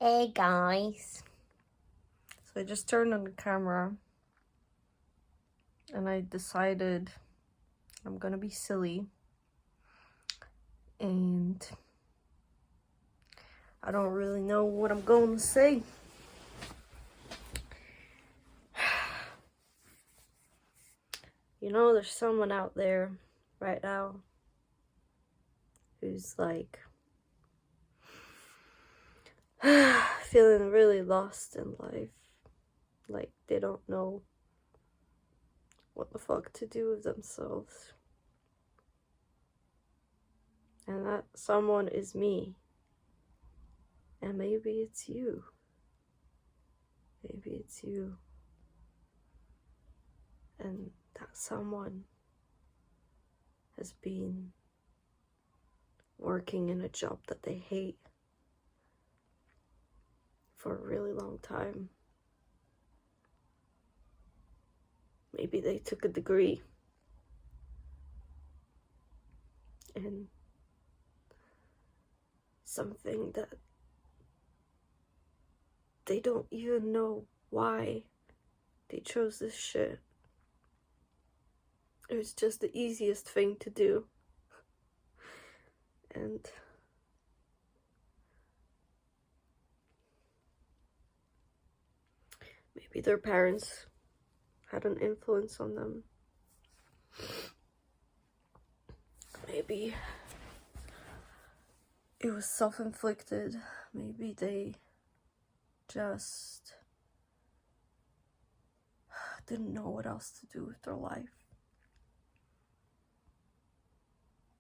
Hey guys. So I just turned on the camera and I decided I'm gonna be silly and I don't really know what I'm going to say. You know, there's someone out there right now who's like feeling really lost in life. Like they don't know what the fuck to do with themselves. And that someone is me. And maybe it's you. Maybe it's you. And that someone has been working in a job that they hate for a really long time. Maybe they took a degree in something that they don't even know why they chose this shit. It was just the easiest thing to do. And maybe their parents had an influence on them. Maybe it was self-inflicted. Maybe they just didn't know what else to do with their life.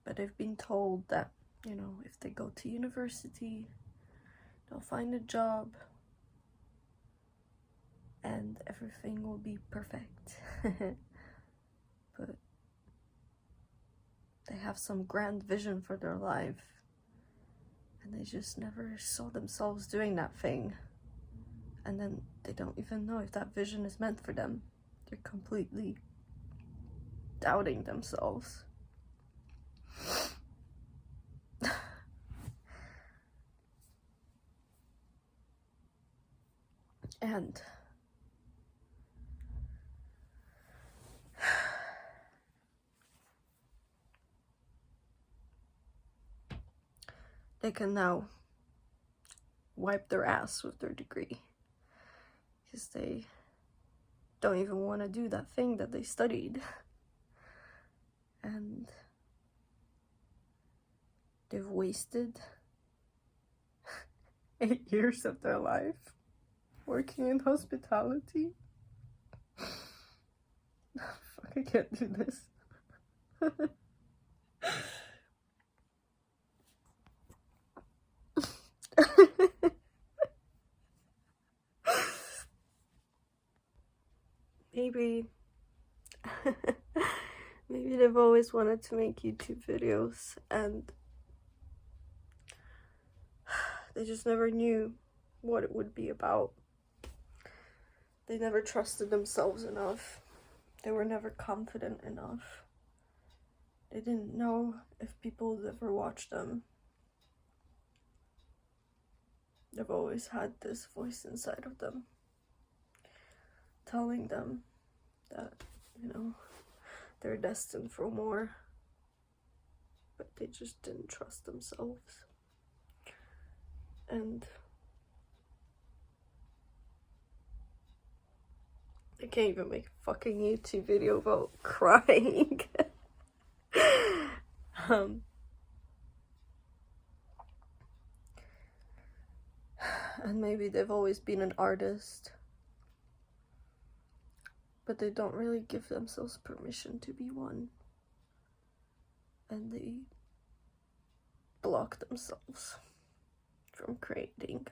But they've been told that, you know, if they go to university, they'll find a job and everything will be perfect. But they have some grand vision for their life and they just never saw themselves doing that thing. And then they don't even know if that vision is meant for them. They're completely doubting themselves. And they can now wipe their ass with their degree because they don't even want to do that thing that they studied. And they've wasted 8 years of their life working in hospitality. Fuck, I can't do this. Maybe maybe they've always wanted to make YouTube videos and they just never knew what it would be about. They never trusted themselves enough. They were never confident enough. They didn't know if people would ever watch them. They've always had this voice inside of them telling them that, you know, they're destined for more, but they just didn't trust themselves. And I can't even make a fucking YouTube video about crying. And maybe they've always been an artist, but they don't really give themselves permission to be one. And they block themselves from creating.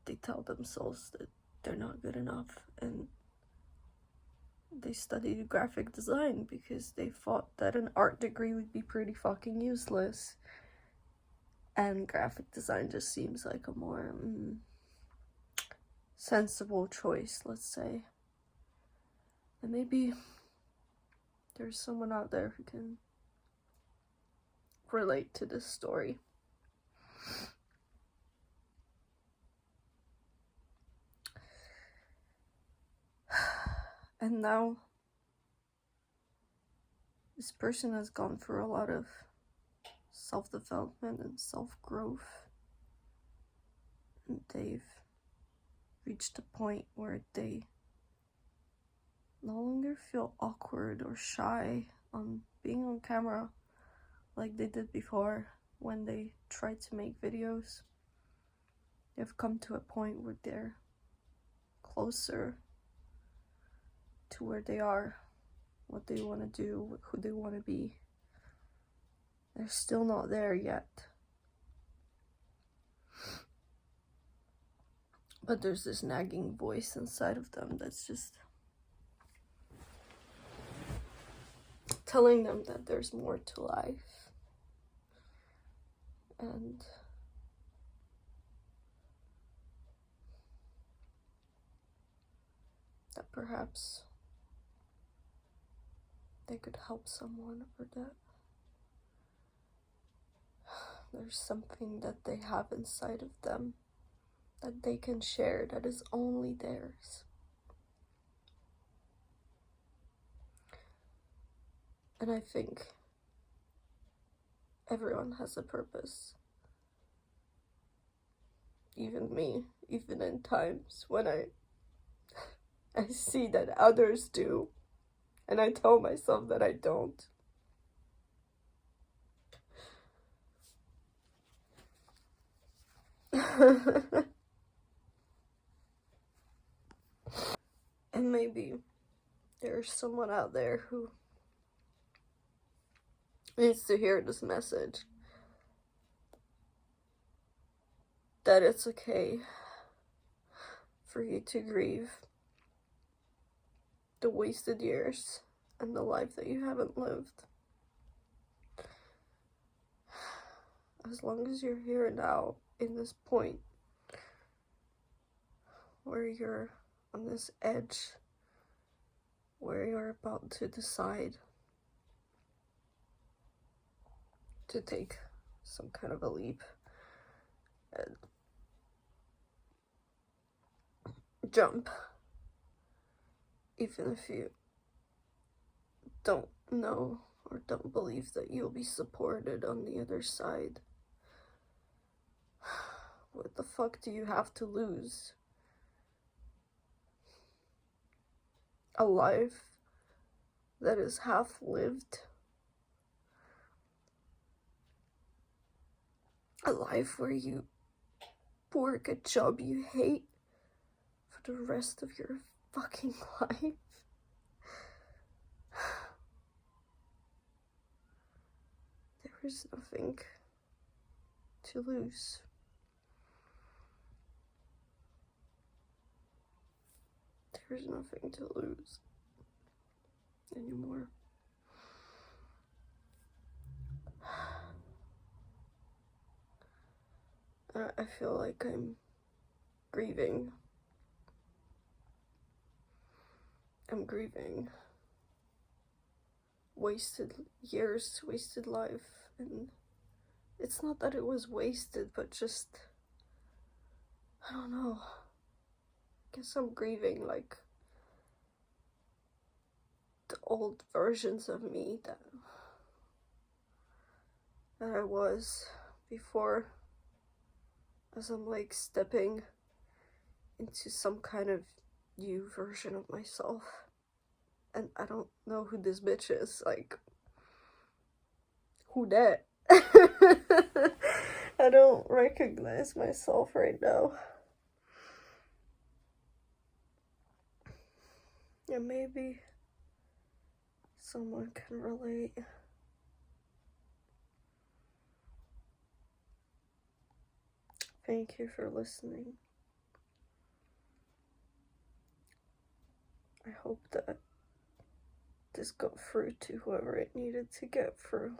They tell themselves that they're not good enough, and they studied graphic design because they thought that an art degree would be pretty fucking useless. And graphic design just seems like a more sensible choice, let's say. And maybe there's someone out there who can relate to this story. And now this person has gone through a lot of self-development and self-growth, and they've reached a point where they no longer feel awkward or shy on being on camera like they did before when they tried to make videos. They've come to a point where they're closer to where they are, what they want to do, who they want to be. They're still not there yet. But there's this nagging voice inside of them that's just telling them that there's more to life. And that perhaps they could help someone, or that there's something that they have inside of them that they can share that is only theirs. And I think everyone has a purpose. Even me, even in times when I see that others do, and I tell myself that I don't. And maybe there's someone out there who needs to hear this message. That it's okay for you to grieve the wasted years and the life that you haven't lived. As long as you're here now, in this point where you're on this edge, where you're about to decide to take some kind of a leap and jump, even if you don't know or don't believe that you'll be supported on the other side. What the fuck do you have to lose? A life that is half lived. A life where you work a job you hate for the rest of your fucking life. There is nothing to lose. There's nothing to lose anymore. I feel like I'm grieving. I'm grieving wasted years, wasted life, and it's not that it was wasted, but just, I don't know. I guess I'm grieving like the old versions of me that I was before, as I'm like stepping into some kind of new version of myself. And I don't know who this bitch is, like, who that? I don't recognize myself right now. Yeah, maybe someone can relate. Thank you for listening. I hope that this got through to whoever it needed to get through.